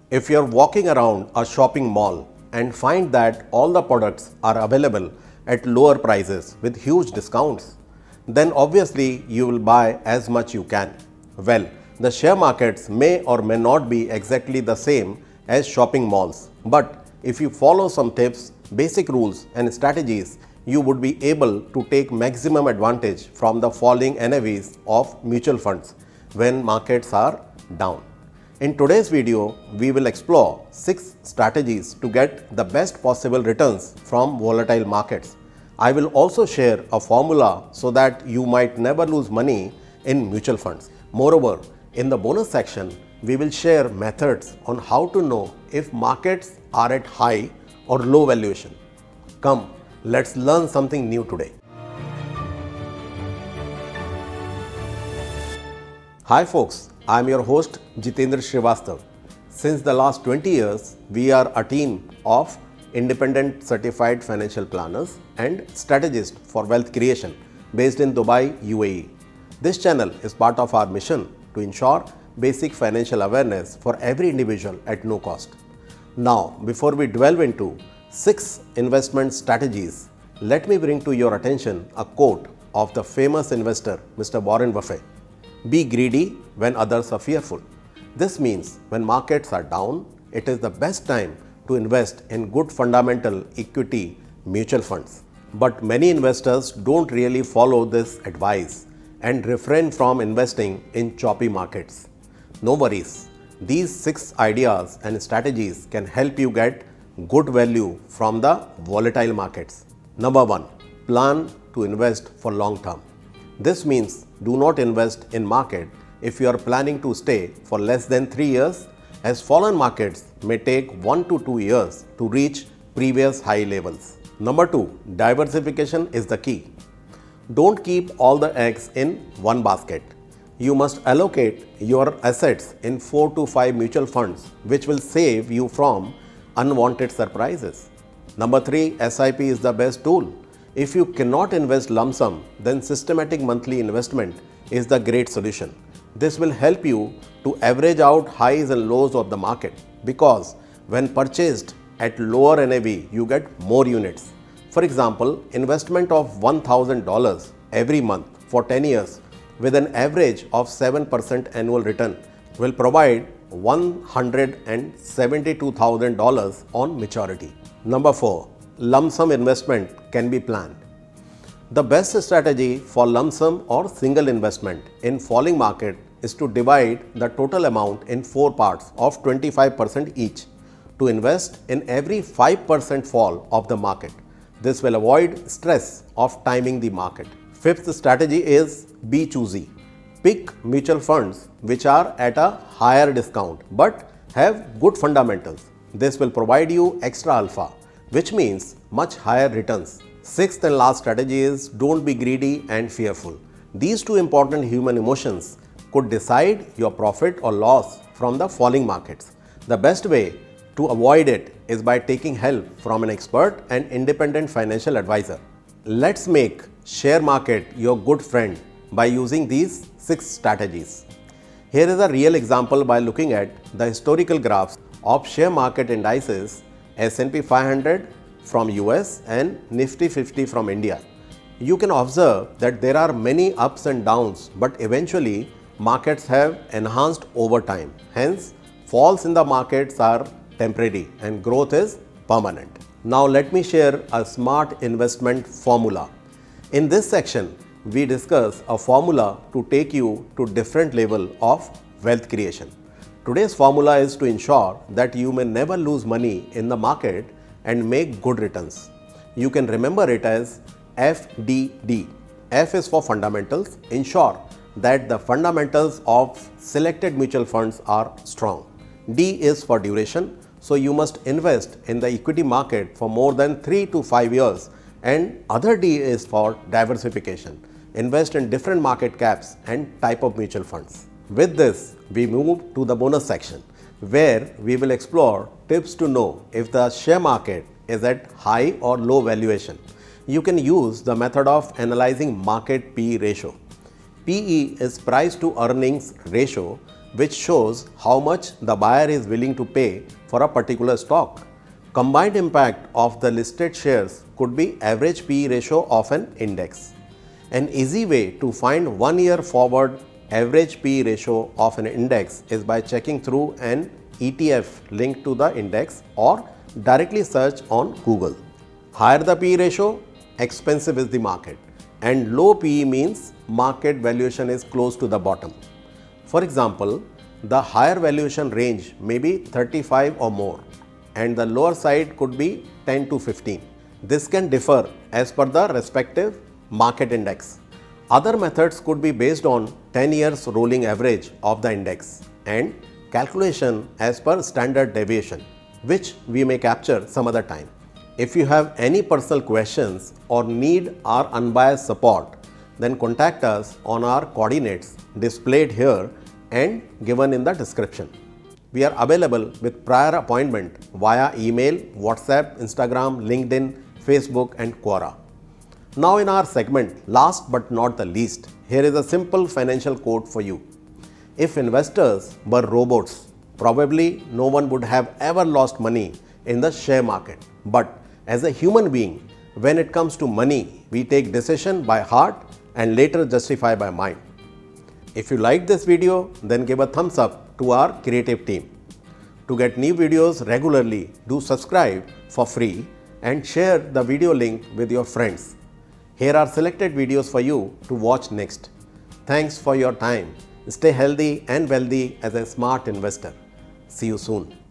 If you're walking around a shopping mall and find that all the products are available at lower prices with huge discounts, then obviously you will buy as much you can. Well, the share markets may or may not be exactly the same as shopping malls, but if you follow some tips, basic rules and strategies, you would be able to take maximum advantage from the falling NAVs of mutual funds when markets are down. In today's video, we will explore 6 strategies to get the best possible returns from volatile markets. I will also share a formula so that you might never lose money in mutual funds. Moreover, in the bonus section, we will share methods on how to know if markets are at high or low valuation. Come, let's learn something new today. Hi folks, I am your host Jitendra Shrivastav. Since the last 20 years, we are a team of independent certified financial planners and strategists for wealth creation based in Dubai, UAE. This channel is part of our mission to ensure basic financial awareness for every individual at no cost. Now, before we delve into 6 investment strategies, let me bring to your attention a quote of the famous investor Mr. Warren Buffett. Be greedy when others are fearful. This means when markets are down, it is the best time to invest in good fundamental equity mutual funds. But many investors don't really follow this advice and refrain from investing in choppy markets. No worries, these 6 ideas and strategies can help you get good value from the volatile markets. Number 1. Plan to invest for long term. This means do not invest in market if you are planning to stay for less than 3 years, as fallen markets may take 1 to 2 years to reach previous high levels. Number 2. Diversification is the key. Don't keep all the eggs in one basket. You must allocate your assets in 4 to 5 mutual funds, which will save you from unwanted surprises. Number 3. SIP is the best tool. If you cannot invest lump sum, then systematic monthly investment is the great solution. This will help you to average out highs and lows of the market, because when purchased at lower NAV, you get more units. For example, investment of $1,000 every month for 10 years with an average of 7% annual return will provide $172,000 on maturity. Number 4. Lump sum investment can be planned. The best strategy for lump sum or single investment in falling market is to divide the total amount in 4 parts of 25% each to invest in every 5% fall of the market. This will avoid stress of timing the market. 5th strategy is be choosy. Pick mutual funds which are at a higher discount but have good fundamentals. This will provide you extra alpha, which means much higher returns. 6th and last strategy is don't be greedy and fearful. These 2 important human emotions could decide your profit or loss from the falling markets. The best way to avoid it is by taking help from an expert and independent financial advisor. Let's make share market your good friend by using these 6 strategies. Here is a real example by looking at the historical graphs of share market indices S&P 500 from US and Nifty 50 from India. You can observe that there are many ups and downs, but eventually markets have enhanced over time. Hence, falls in the markets are temporary and growth is permanent. Now let me share a smart investment formula. In this section, we discuss a formula to take you to different level of wealth creation. Today's formula is to ensure that you may never lose money in the market and make good returns. You can remember it as FDD. F is for fundamentals. Ensure that the fundamentals of selected mutual funds are strong. D is for duration. So you must invest in the equity market for more than 3 to 5 years. And other D is for diversification. Invest in different market caps and type of mutual funds. With this, we move to the bonus section, where we will explore tips to know if the share market is at high or low valuation. You can use the method of analyzing market PE ratio. PE is price to earnings ratio, which shows how much the buyer is willing to pay for a particular stock. Combined impact of the listed shares could be average PE ratio of an index. An easy way to find 1 year forward average PE ratio of an index is by checking through an ETF linked to the index or directly search on Google. Higher the PE ratio, expensive is the market, and low PE means market valuation is close to the bottom. For example, the higher valuation range may be 35 or more, and the lower side could be 10 to 15. This can differ as per the respective market index. Other methods could be based on 10 years rolling average of the index and calculation as per standard deviation, which we may capture some other time. If you have any personal questions or need our unbiased support, then contact us on our coordinates displayed here and given in the description. We are available with prior appointment via email, WhatsApp, Instagram, LinkedIn, Facebook and Quora. Now in our segment, last but not the least, here is a simple financial quote for you. If investors were robots, probably no one would have ever lost money in the share market. But as a human being, when it comes to money, we take decision by heart and later justify by mind. If you like this video, then give a thumbs up to our creative team. To get new videos regularly, do subscribe for free and share the video link with your friends. Here are selected videos for you to watch next. Thanks for your time. Stay healthy and wealthy as a smart investor. See you soon.